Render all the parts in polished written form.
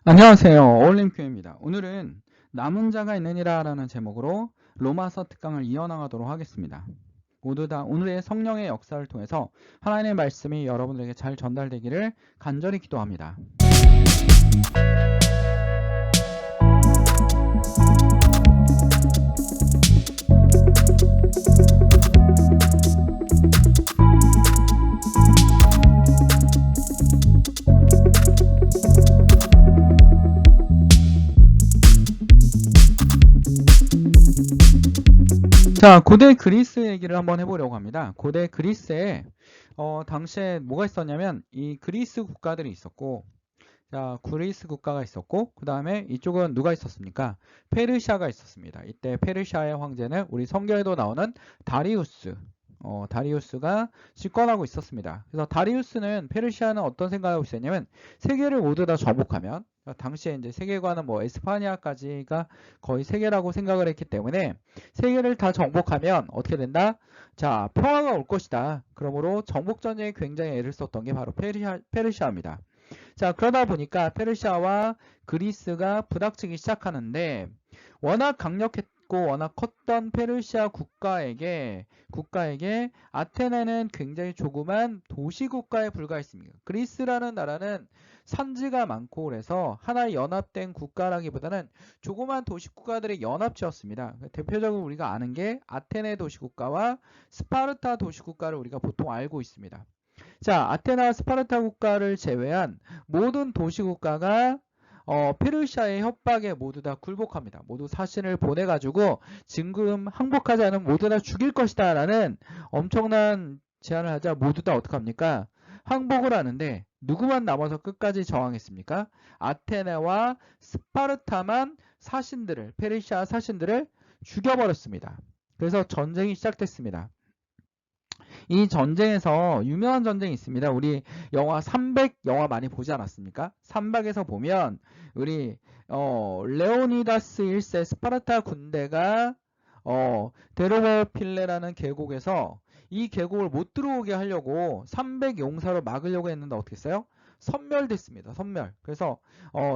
안녕하세요. 어울림표입니다. 오늘은 남은 자가 있느니라 라는 제목으로 로마서 특강을 이어나가도록 하겠습니다. 모두 다 오늘의 성령의 역사를 통해서 하나님의 말씀이 여러분들에게 잘 전달되기를 간절히 기도합니다. 자, 고대 그리스 얘기를 한번 해보려고 합니다. 고대 그리스에 당시에 뭐가 있었냐면 이 그리스 국가들이 있었고, 자, 그리스 국가가 있었고, 그 다음에 이쪽은 누가 있었습니까? 페르시아가 있었습니다. 이때 페르시아의 황제는 우리 성경에도 나오는 다리우스, 다리우스가 집권하고 있었습니다. 그래서 다리우스는 페르시아는 어떤 생각을 하고 있었냐면 세계를 모두 다 정복하면, 당시에 이제 세계관은 뭐 에스파니아까지가 거의 세계라고 생각을 했기 때문에 세계를 다 정복하면 어떻게 된다? 자, 평화가 올 것이다. 그러므로 정복 전쟁에 굉장히 애를 썼던 게 바로 페르시아입니다. 자, 그러다 보니까 페르시아와 그리스가 부닥치기 시작하는데 워낙 강력했고 워낙 컸던 페르시아 국가에게 아테네는 굉장히 조그만 도시 국가에 불과했습니다. 그리스라는 나라는 산지가 많고 그래서 하나의 연합된 국가라기보다는 조그만 도시 국가들의 연합체였습니다. 대표적으로 우리가 아는 게 아테네 도시 국가와 스파르타 도시 국가를 우리가 보통 알고 있습니다. 자, 아테나 스파르타 국가를 제외한 모든 도시 국가가 페르시아의 협박에 모두 다 굴복합니다. 모두 사신을 보내가지고 지금 항복하지 않으면 모두 다 죽일 것이다 라는 엄청난 제안을 하자 모두 다 어떡합니까? 항복을 하는데 누구만 남아서 끝까지 저항했습니까? 아테네와 스파르타만 페르시아 사신들을 죽여버렸습니다. 그래서 전쟁이 시작됐습니다. 이 전쟁에서 유명한 전쟁이 있습니다. 우리 영화 300 영화 많이 보지 않았습니까? 300에서 보면 우리 레오니다스 1세 스파르타 군대가 데르모필레라는 계곡에서 이 계곡을 못 들어오게 하려고 300 용사로 막으려고 했는데 어떻게 했어요? 섬멸됐습니다. 섬멸. 그래서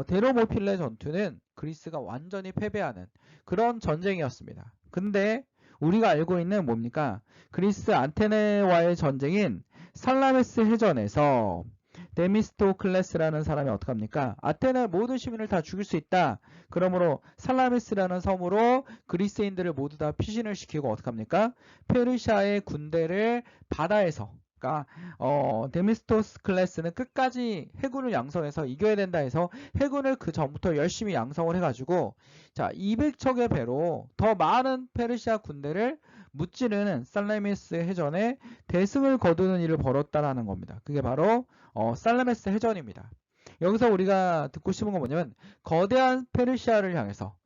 데르모필레 전투는 그리스가 완전히 패배하는 그런 전쟁이었습니다. 근데 우리가 알고 있는 뭡니까? 그리스 아테네와의 전쟁인 살라메스 해전에서 데미스토클레스라는 사람이 어떡합니까? 아테네 모든 시민을 다 죽일 수 있다. 그러므로 살라메스라는 섬으로 그리스인들을 모두 다 피신을 시키고 어떡합니까? 페르시아의 군대를 바다에서 그러니까 데미스토클레스는 끝까지 해군을 양성해서 이겨야 된다 해서 해군을 그 전부터 열심히 양성을 해가지고 자 200척의 배로 더 많은 페르시아 군대를 무찌르는 살라메스 해전에 대승을 거두는 일을 벌였다라는 겁니다. 그게 바로 살라메스 해전입니다. 여기서 우리가 듣고 싶은 건 뭐냐면 거대한 페르시아를 향해서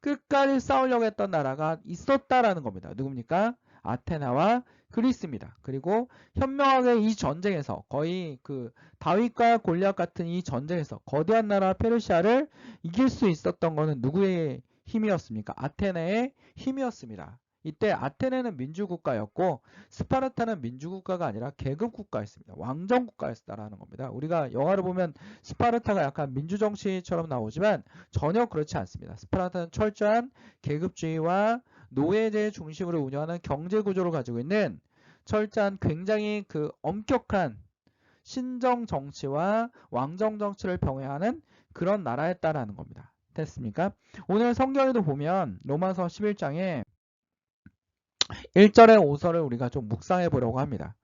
끝까지 싸우려고 했던 나라가 있었다라는 겁니다. 누굽니까? 아테나와 그리스입니다. 그리고 현명하게 이 전쟁에서 거의 그 다윗과 골리앗 같은 이 전쟁에서 거대한 나라 페르시아를 이길 수 있었던 것은 누구의 힘이었습니까? 아테네의 힘이었습니다. 이때 아테네는 민주국가였고 스파르타는 민주국가가 아니라 계급국가였습니다. 왕정국가였다라는 겁니다. 우리가 영화를 보면 스파르타가 약간 민주정치처럼 나오지만 전혀 그렇지 않습니다. 스파르타는 철저한 계급주의와 노예제 중심으로 운영하는 경제구조를 가지고 있는 철저한 굉장히 그 엄격한 신정정치와 왕정정치를 병행하는 그런 나라였다라는 겁니다. 됐습니까? 오늘 성경에도 보면 로마서 11장에 1절에 5절을 우리가 좀 묵상해 보려고 합니다.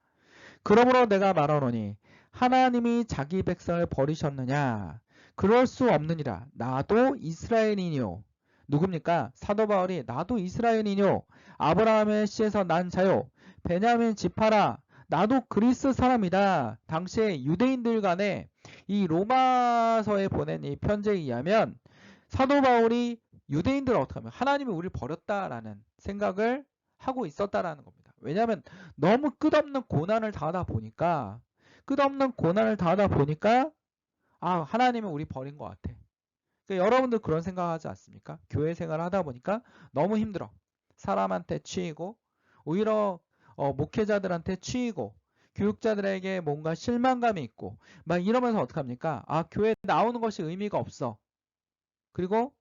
그러므로 내가 말하노니 하나님이 자기 백성을 버리셨느냐? 그럴 수 없느니라. 나도 이스라엘이니요. 누굽니까? 사도 바울이 나도 이스라엘이뇨. 아브라함의 씨에서 난 자요. 베냐민 지파라. 나도 그리스 사람이다. 당시에 유대인들 간에 이 로마서에 보낸 이 편지에 의하면 사도 바울이 유대인들을 어떻게 하면 하나님이 우리를 버렸다라는 생각을 하고 있었다라는 겁니다. 왜냐하면 너무 끝없는 고난을 당하다 보니까 하나님은 우리 버린 것 같아. 그러니까 여러분들 그런 생각하지 않습니까? 교회 생활을 하다 보니까 너무 힘들어. 사람한테 치이고 오히려 목회자들한테 치이고 교육자들에게 뭔가 실망감이 있고 막 이러면서 어떡합니까? 아, 교회 나오는 것이 의미가 없어. 그리고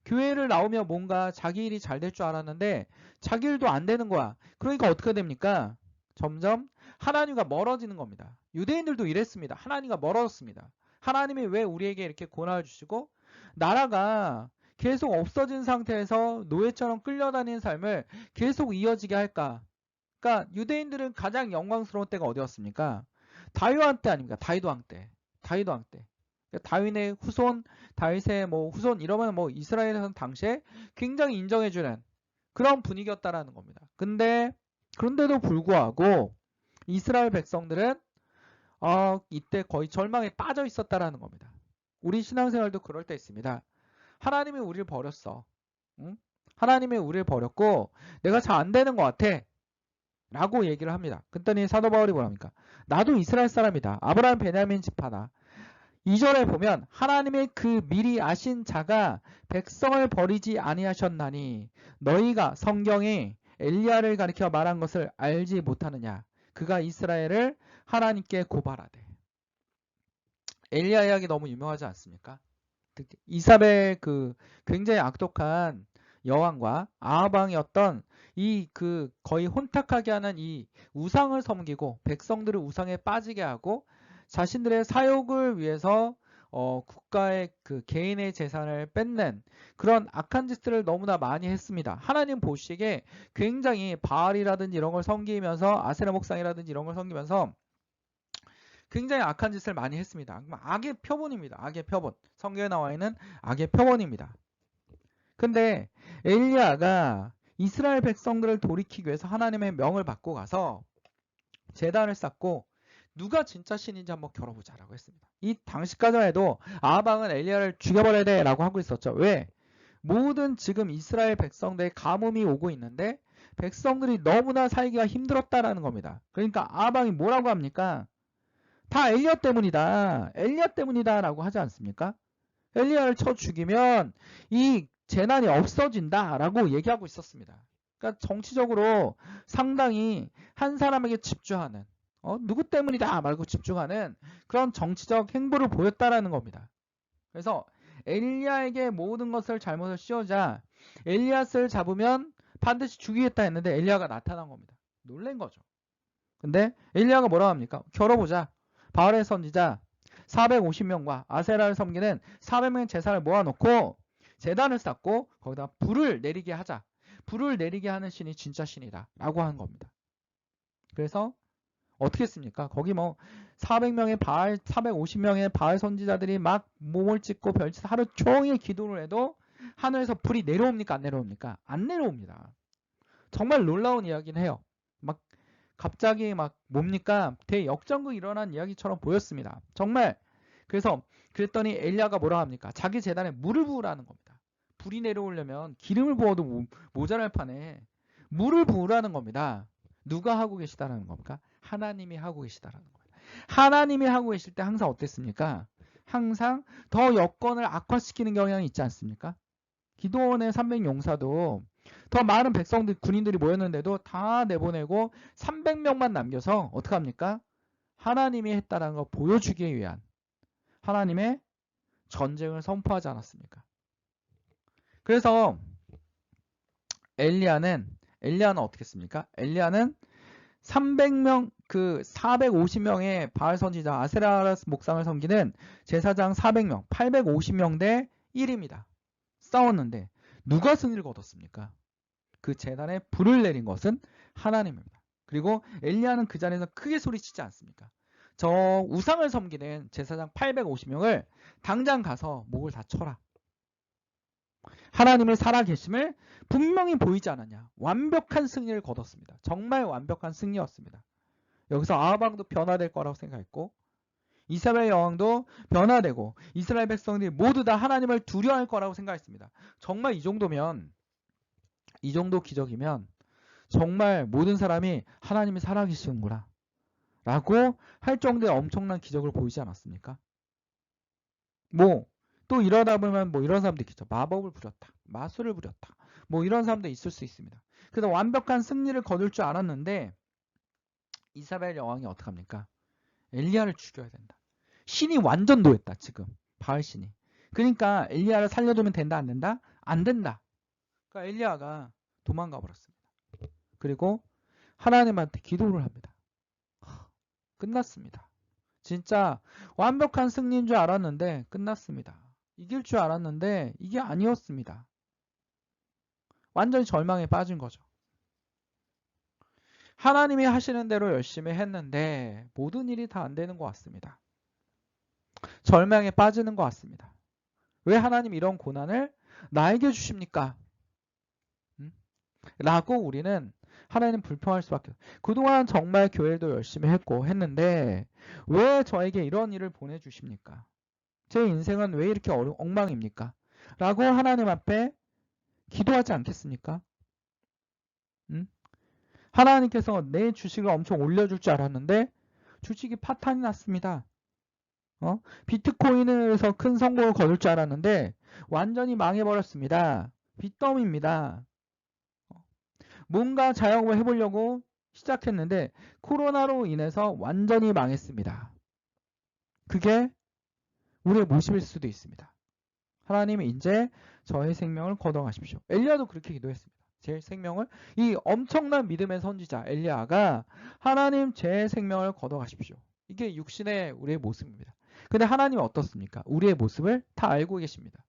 교회를 나오면 뭔가 자기 일이 잘 될 줄 알았는데 자기 일도 안 되는 거야. 그러니까 어떻게 됩니까? 점점 하나님과 멀어지는 겁니다. 유대인들도 이랬습니다. 하나님과 멀어졌습니다. 하나님이 왜 우리에게 이렇게 고난을 주시고 나라가 계속 없어진 상태에서 노예처럼 끌려다니는 삶을 계속 이어지게 할까? 그러니까 유대인들은 가장 영광스러운 때가 어디였습니까? 다윗 왕 때 아닙니까? 다윗 왕 때. 다윗 왕 때. 그러니까 다윗의 후손, 다윗의 뭐 후손 이러면 뭐 이스라엘에서는 당시에 굉장히 인정해주는 그런 분위기였다라는 겁니다. 근데 그런데도 불구하고 이스라엘 백성들은 이때 거의 절망에 빠져 있었다라는 겁니다. 우리 신앙생활도 그럴 때 있습니다. 하나님이 우리를 버렸어. 응? 하나님이 우리를 버렸고 내가 잘 안 되는 것 같아. 라고 얘기를 합니다. 그랬더니 사도 바울이 뭐랍니까? 나도 이스라엘 사람이다. 아브라함 베냐민 지파다. 2절에 보면 하나님의 그 미리 아신 자가 백성을 버리지 아니하셨나니 너희가 성경에 엘리야를 가리켜 말한 것을 알지 못하느냐. 그가 이스라엘을 하나님께 고발하되. 엘리야 이야기 너무 유명하지 않습니까? 이사벨 그 굉장히 악독한 여왕과 아합 왕이었던 이 그 거의 혼탁하게 하는 이 우상을 섬기고 백성들을 우상에 빠지게 하고 자신들의 사욕을 위해서 국가의 그 개인의 재산을 뺏는 그런 악한 짓들을 너무나 많이 했습니다. 하나님 보시기에 굉장히 바알이라든지 이런 걸 섬기면서 아세라 목상이라든지 이런 걸 섬기면서 굉장히 악한 짓을 많이 했습니다. 악의 표본입니다. 악의 표본. 성경에 나와 있는 악의 표본입니다. 근데 엘리야가 이스라엘 백성들을 돌이키기 위해서 하나님의 명을 받고 가서 제단을 쌓고 누가 진짜 신인지 한번 겨뤄보자라고 했습니다. 이 당시까지만 해도 아합 왕은 엘리야를 죽여버려야 돼라고 하고 있었죠. 왜? 모든 지금 이스라엘 백성들의 가뭄이 오고 있는데 백성들이 너무나 살기가 힘들었다라는 겁니다. 그러니까 아합 왕이 뭐라고 합니까? 다 엘리야 때문이다. 엘리야 때문이다 라고 하지 않습니까? 엘리야를 쳐 죽이면 이 재난이 없어진다 라고 얘기하고 있었습니다. 그러니까 정치적으로 상당히 한 사람에게 집중하는 누구 때문이다 말고 집중하는 그런 정치적 행보를 보였다라는 겁니다. 그래서 엘리야에게 모든 것을 잘못을 씌우자 엘리야스를 잡으면 반드시 죽이겠다 했는데 엘리야가 나타난 겁니다. 놀란 거죠. 근데 엘리야가 뭐라고 합니까? 겨뤄보자. 바알의 선지자 450명과 아세라를 섬기는 400명의 제사를 모아놓고 제단을 쌓고 거기다 불을 내리게 하자. 불을 내리게 하는 신이 진짜 신이다 라고 하는 겁니다. 그래서 어떻게 했습니까? 거기 뭐 400명의 바알, 450명의 바알 선지자들이 막 몸을 찢고 별짓 하루 종일 기도를 해도 하늘에서 불이 내려옵니까? 안 내려옵니까? 안 내려옵니다. 정말 놀라운 이야기는 해요. 막 갑자기 막 뭡니까? 대역전극 일어난 이야기처럼 보였습니다. 정말. 그래서 그랬더니 엘리야가 뭐라 합니까? 자기 제단에 물을 부으라는 겁니다. 불이 내려오려면 기름을 부어도 모자랄 판에 물을 부으라는 겁니다. 누가 하고 계시다라는 겁니까? 하나님이 하고 계시다라는 겁니다. 하나님이 하고 계실 때 항상 어땠습니까? 항상 더 여건을 악화시키는 경향이 있지 않습니까? 기도원의 300용사도 더 많은 백성들, 군인들이 모였는데도 다 내보내고 300명만 남겨서 어떡합니까? 하나님이 했다는 걸 보여주기 위한 하나님의 전쟁을 선포하지 않았습니까? 그래서 엘리야는 어떻게 했습니까? 엘리야는 300명, 그 450명의 바알 선지자 아세라 목상을 섬기는 제사장 400명, 850명 대 1입니다. 싸웠는데 누가 승리를 거뒀습니까? 그 제단에 불을 내린 것은 하나님입니다. 그리고 엘리야는 그 자리에서 크게 소리치지 않습니까? 저 우상을 섬기는 제사장 850명을 당장 가서 목을 다 쳐라. 하나님의 살아계심을 분명히 보이지 않았냐. 완벽한 승리를 거뒀습니다. 정말 완벽한 승리였습니다. 여기서 아합 왕도 변화될 거라고 생각했고 이사벨 여왕도 변화되고 이스라엘 백성들이 모두 다 하나님을 두려워할 거라고 생각했습니다. 정말 이 정도 기적이면 정말 모든 사람이 하나님이 살아계시는구나 라고 할 정도의 엄청난 기적을 보이지 않았습니까? 뭐 또 이러다 보면 뭐 이런 사람도 있겠죠. 마법을 부렸다. 마술을 부렸다. 뭐 이런 사람도 있을 수 있습니다. 그래서 완벽한 승리를 거둘 줄 알았는데 이사벨 여왕이 어떡합니까? 엘리야를 죽여야 된다. 신이 완전 노했다 지금. 바알 신이. 그러니까 엘리야를 살려두면 된다 안 된다? 안 된다. 그러니까 엘리야가 도망가 버렸습니다. 그리고 하나님한테 기도를 합니다. 끝났습니다. 진짜 완벽한 승리인 줄 알았는데 끝났습니다. 이길 줄 알았는데 이게 아니었습니다. 완전히 절망에 빠진 거죠. 하나님이 하시는 대로 열심히 했는데 모든 일이 다 안 되는 것 같습니다. 절망에 빠지는 것 같습니다. 왜 하나님 이런 고난을 나에게 주십니까? 라고 우리는 하나님 불평할 수밖에 없어요. 그동안 정말 교회도 열심히 했고 했는데 왜 저에게 이런 일을 보내주십니까? 제 인생은 왜 이렇게 엉망입니까? 라고 하나님 앞에 기도하지 않겠습니까? 하나님께서 내 주식을 엄청 올려줄 줄 알았는데 주식이 파탄이 났습니다. 비트코인에서 큰 성공을 거둘 줄 알았는데 완전히 망해버렸습니다. 빚더미입니다. 뭔가 자영업을 해보려고 시작했는데 코로나로 인해서 완전히 망했습니다. 그게 우리의 모습일 수도 있습니다. 하나님이 이제 저의 생명을 걷어가십시오. 엘리야도 그렇게 기도했습니다. 제 생명을, 이 엄청난 믿음의 선지자 엘리야가 하나님 제 생명을 걷어가십시오. 이게 육신의 우리의 모습입니다. 근데 하나님이 어떻습니까? 우리의 모습을 다 알고 계십니다.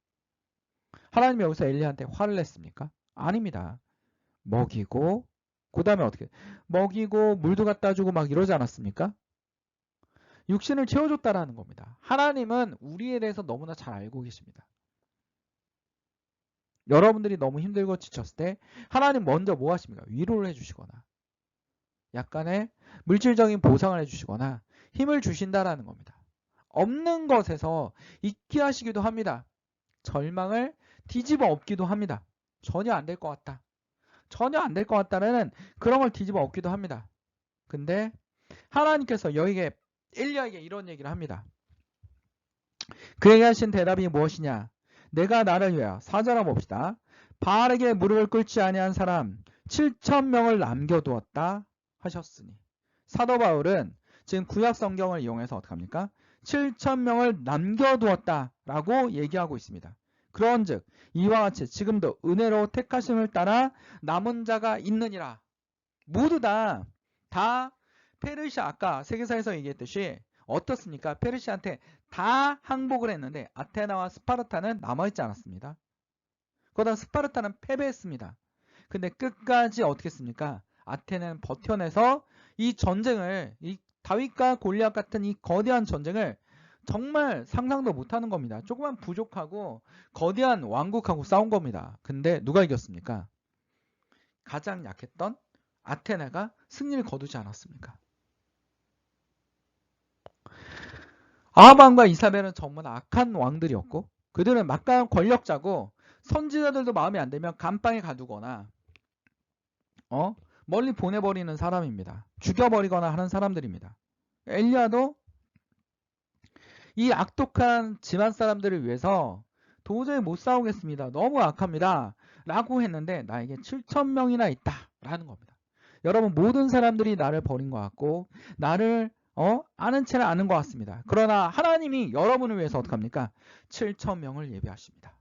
하나님이 여기서 엘리야한테 화를 냈습니까? 아닙니다. 먹이고 그 다음에 어떻게 먹이고 물도 갖다 주고 막 이러지 않았습니까? 육신을 채워줬다라는 겁니다. 하나님은 우리에 대해서 너무나 잘 알고 계십니다. 여러분들이 너무 힘들고 지쳤을 때 하나님 먼저 뭐 하십니까? 위로를 해주시거나 약간의 물질적인 보상을 해주시거나 힘을 주신다라는 겁니다. 없는 것에서 있게 하시기도 합니다. 절망을 뒤집어 엎기도 합니다. 전혀 안 될 것 같다. 전혀 안 될 것 같다는 그런 걸 뒤집어 엎기도 합니다. 근데 하나님께서 여기에 엘리야에게 이런 얘기를 합니다. 그에게 하신 대답이 무엇이냐? 내가 나를 위하여 4절 봅시다. 바알에게 무릎을 꿇지 아니한 사람 7,000명을 남겨두었다 하셨으니 사도 바울은 지금 구약 성경을 이용해서 어떡합니까? 7,000명을 남겨두었다라고 얘기하고 있습니다. 그런즉 이와 같이 지금도 은혜로 택하심을 따라 남은 자가 있느니라. 모두 다 페르시아, 아까 세계사에서 얘기했듯이 어떻습니까? 페르시아한테 다 항복을 했는데 아테나와 스파르타는 남아있지 않았습니다. 그러다 스파르타는 패배했습니다. 근데 끝까지 어떻게 했습니까? 아테네는 버텨내서 이 전쟁을, 이 다윗과 골리앗 같은 이 거대한 전쟁을 정말 상상도 못하는 겁니다. 조그만 부족하고 거대한 왕국하고 싸운 겁니다. 근데 누가 이겼습니까? 가장 약했던 아테네가 승리를 거두지 않았습니까? 아하방과 이사벨은 정말 악한 왕들이었고 그들은 막강한 권력자고 선지자들도 마음에 안 들면 감방에 가두거나 멀리 보내버리는 사람입니다. 죽여버리거나 하는 사람들입니다. 엘리야도 이 악독한 집안 사람들을 위해서 도저히 못 싸우겠습니다. 너무 악합니다. 라고 했는데 나에게 7,000명이나 있다 라는 겁니다. 여러분 모든 사람들이 나를 버린 것 같고 나를 아는 채는 아는 것 같습니다. 그러나 하나님이 여러분을 위해서 어떡합니까? 7,000명을 예비하십니다.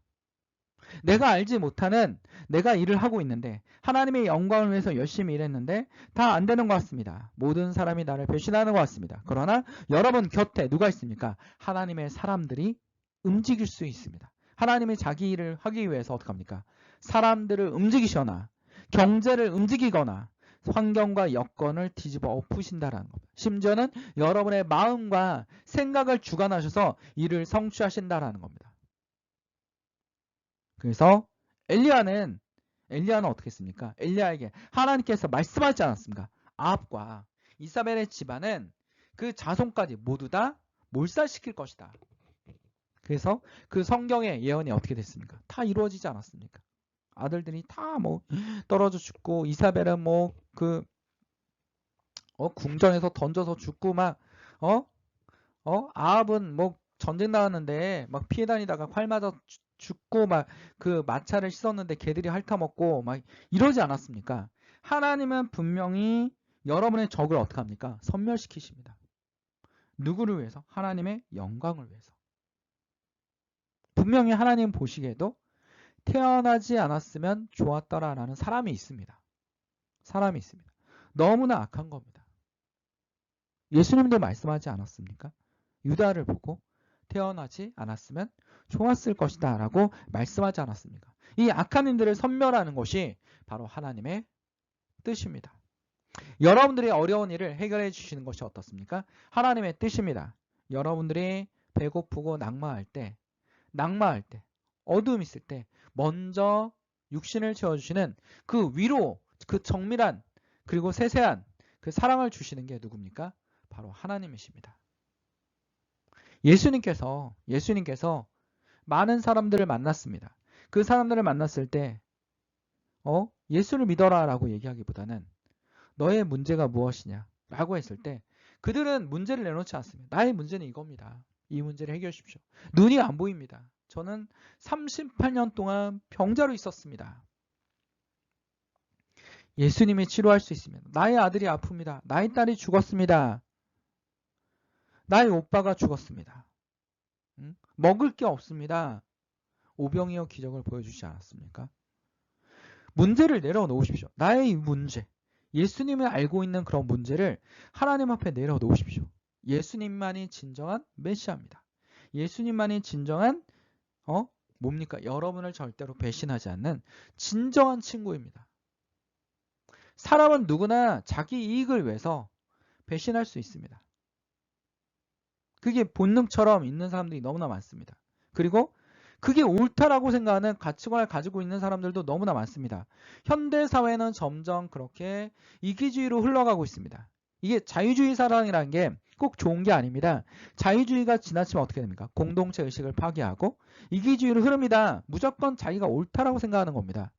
내가 알지 못하는 내가 일을 하고 있는데 하나님의 영광을 위해서 열심히 일했는데 다 안 되는 것 같습니다. 모든 사람이 나를 배신하는 것 같습니다. 그러나 여러분 곁에 누가 있습니까? 하나님의 사람들이 움직일 수 있습니다. 하나님이 자기 일을 하기 위해서 어떡합니까? 사람들을 움직이거나 경제를 움직이거나 환경과 여건을 뒤집어 엎으신다라는 겁니다. 심지어는 여러분의 마음과 생각을 주관하셔서 일을 성취하신다라는 겁니다. 그래서 엘리야는 어떻게 했습니까? 엘리야에게 하나님께서 말씀하지 않았습니까? 아합과 이사벨의 집안은 그 자손까지 모두 다 몰살시킬 것이다. 그래서 그 성경의 예언이 어떻게 됐습니까? 다 이루어지지 않았습니까? 아들들이 다 뭐 떨어져 죽고 이사벨은 뭐 그 궁전에서 던져서 죽고 막 아합은 뭐 전쟁 나왔는데 막 피해 다니다가 활 맞아 죽고 막 그 마차를 씻었는데 개들이 핥아먹고 막 이러지 않았습니까? 하나님은 분명히 여러분의 적을 어떻게 합니까? 섬멸시키십니다. 누구를 위해서? 하나님의 영광을 위해서. 분명히 하나님 보시기에도 태어나지 않았으면 좋았더라라는 사람이 있습니다. 사람이 있습니다. 너무나 악한 겁니다. 예수님도 말씀하지 않았습니까? 유다를 보고 태어나지 않았으면 좋았을 것이다 라고 말씀하지 않았습니까? 이 악한 인들을 섬멸하는 것이 바로 하나님의 뜻입니다. 여러분들이 어려운 일을 해결해 주시는 것이 어떻습니까? 하나님의 뜻입니다. 여러분들이 배고프고 낙마할 때, 어두움 있을 때 먼저 육신을 채워주시는 그 위로, 그 정밀한 그리고 세세한 그 사랑을 주시는 게 누굽니까? 바로 하나님이십니다. 예수님께서 많은 사람들을 만났습니다. 그 사람들을 만났을 때 예수를 믿어라 라고 얘기하기보다는 너의 문제가 무엇이냐 라고 했을 때 그들은 문제를 내놓지 않습니다. 나의 문제는 이겁니다. 이 문제를 해결해 주십시오. 눈이 안 보입니다. 저는 38년 동안 병자로 있었습니다. 예수님이 치료할 수 있으면 나의 아들이 아픕니다. 나의 딸이 죽었습니다. 나의 오빠가 죽었습니다. 먹을 게 없습니다. 오병이어 기적을 보여주지 않았습니까? 문제를 내려놓으십시오. 나의 이 문제, 예수님이 알고 있는 그런 문제를 하나님 앞에 내려놓으십시오. 예수님만이 진정한 메시아입니다. 예수님만이 진정한 뭡니까? 여러분을 절대로 배신하지 않는 진정한 친구입니다. 사람은 누구나 자기 이익을 위해서 배신할 수 있습니다. 그게 본능처럼 있는 사람들이 너무나 많습니다. 그리고 그게 옳다라고 생각하는 가치관을 가지고 있는 사람들도 너무나 많습니다. 현대사회는 점점 그렇게 이기주의로 흘러가고 있습니다. 이게 자유주의 사랑이라는 게 꼭 좋은 게 아닙니다. 자유주의가 지나치면 어떻게 됩니까? 공동체 의식을 파괴하고 이기주의로 흐릅니다. 무조건 자기가 옳다라고 생각하는 겁니다.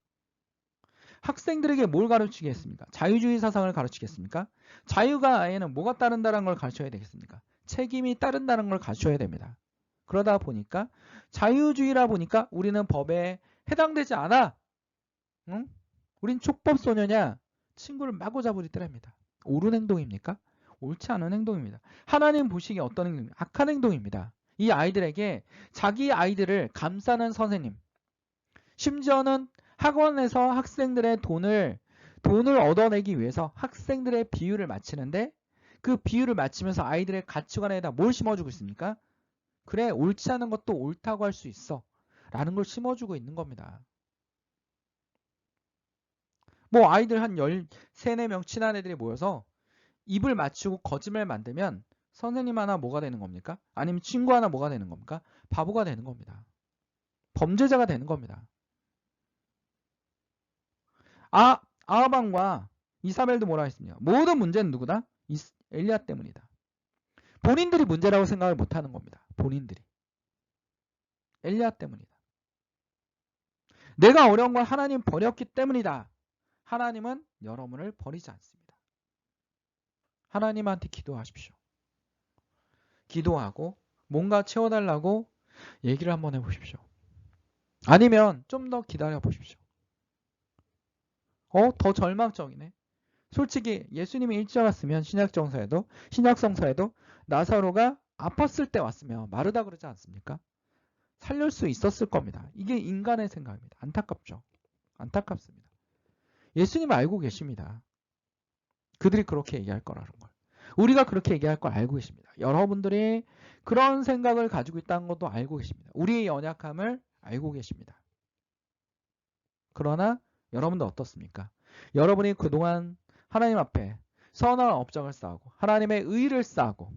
학생들에게 뭘 가르치겠습니까? 자유주의 사상을 가르치겠습니까? 자유가 아예는 뭐가 따른다는 걸 가르쳐야 되겠습니까? 책임이 따른다는 걸 가르쳐야 됩니다. 그러다 보니까 자유주의라 보니까 우리는 법에 해당되지 않아. 응? 우린 촉법소녀냐? 친구를 마구 잡으리더랍니다. 옳은 행동입니까? 옳지 않은 행동입니다. 하나님 보시기에 어떤 행동입니까? 악한 행동입니다. 이 아이들에게 자기 아이들을 감싸는 선생님, 심지어는 학원에서 학생들의 돈을 얻어내기 위해서 학생들의 비율을 맞추는데 그 비율을 맞추면서 아이들의 가치관에다 뭘 심어주고 있습니까? 그래, 옳지 않은 것도 옳다고 할 수 있어 라는 걸 심어주고 있는 겁니다. 뭐 아이들 한 13, 14명 친한 애들이 모여서 입을 맞추고 거짓말 만들면 선생님 하나 뭐가 되는 겁니까? 아니면 친구 하나 뭐가 되는 겁니까? 바보가 되는 겁니다. 범죄자가 되는 겁니다. 아하방과 이사벨도 뭐라 했습니까? 모든 문제는 누구다? 엘리야 때문이다. 본인들이 문제라고 생각을 못하는 겁니다. 본인들이. 엘리야 때문이다. 내가 어려운 건 하나님 버렸기 때문이다. 하나님은 여러분을 버리지 않습니다. 하나님한테 기도하십시오. 기도하고 뭔가 채워달라고 얘기를 한번 해보십시오. 아니면 좀 더 기다려 보십시오. 더 절망적이네. 솔직히 예수님이 일찍 왔으면 신약성서에도 나사로가 아팠을 때 왔으면 마르다 그러지 않습니까? 살릴 수 있었을 겁니다. 이게 인간의 생각입니다. 안타깝죠. 안타깝습니다. 예수님 알고 계십니다. 그들이 그렇게 얘기할 거라는 걸. 우리가 그렇게 얘기할 걸 알고 계십니다. 여러분들이 그런 생각을 가지고 있다는 것도 알고 계십니다. 우리의 연약함을 알고 계십니다. 그러나 여러분도 어떻습니까? 여러분이 그동안 하나님 앞에 선한 업적을 쌓고 하나님의 의를 쌓고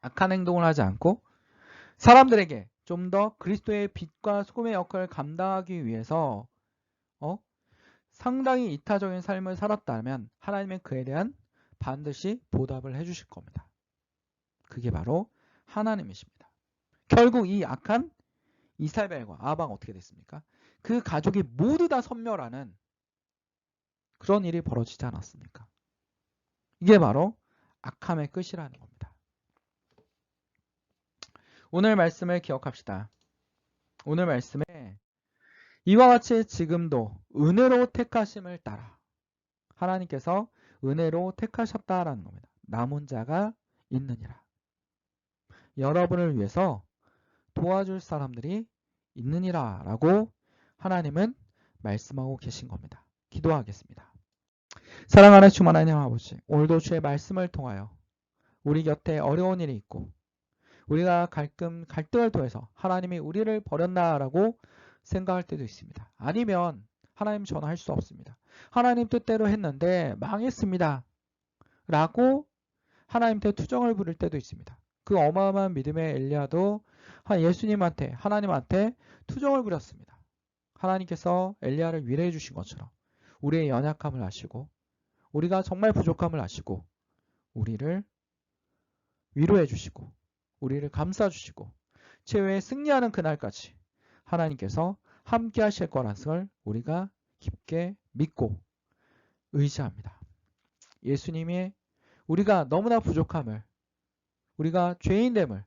악한 행동을 하지 않고 사람들에게 좀 더 그리스도의 빛과 소금의 역할을 감당하기 위해서 상당히 이타적인 삶을 살았다면 하나님은 그에 대한 반드시 보답을 해주실 겁니다. 그게 바로 하나님이십니다. 결국 이 악한 이사벨과 아하방 어떻게 됐습니까? 그 가족이 모두 다 섬멸하는 그런 일이 벌어지지 않았습니까? 이게 바로 악함의 끝이라는 겁니다. 오늘 말씀을 기억합시다. 오늘 말씀에 이와 같이 지금도 은혜로 택하심을 따라 하나님께서 은혜로 택하셨다라는 겁니다. 남은 자가 있느니라. 여러분을 위해서 도와줄 사람들이 있느니라 라고 하나님은 말씀하고 계신 겁니다. 기도하겠습니다. 사랑하는 주 하나님 아버지, 오늘도 주의 말씀을 통하여 우리 곁에 어려운 일이 있고 우리가 갈등을 통해서 하나님이 우리를 버렸나라고 생각할 때도 있습니다. 아니면 하나님 전화할 수 없습니다. 하나님 뜻대로 했는데 망했습니다. 라고 하나님한테 투정을 부릴 때도 있습니다. 그 어마어마한 믿음의 엘리야도 예수님한테 하나님한테 투정을 부렸습니다. 하나님께서 엘리야를 위로해 주신 것처럼 우리의 연약함을 아시고 우리가 정말 부족함을 아시고 우리를 위로해 주시고 우리를 감싸 주시고 최후에 승리하는 그날까지 하나님께서 함께 하실 거라는 것을 우리가 깊게 믿고 의지합니다. 예수님이 우리가 너무나 부족함을 우리가 죄인됨을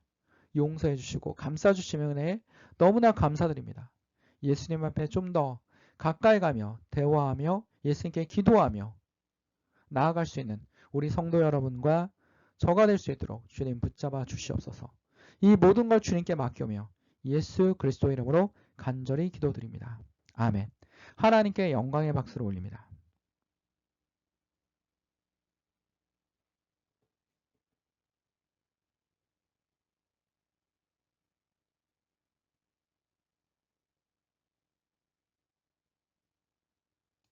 용서해 주시고 감싸 주시는 은혜에 너무나 감사드립니다. 예수님 앞에 좀 더 가까이 가며 대화하며 예수님께 기도하며 나아갈 수 있는 우리 성도 여러분과 저가 될 수 있도록 주님 붙잡아 주시옵소서. 이 모든 걸 주님께 맡기며 예수 그리스도 이름으로 간절히 기도드립니다. 아멘. 하나님께 영광의 박수를 올립니다.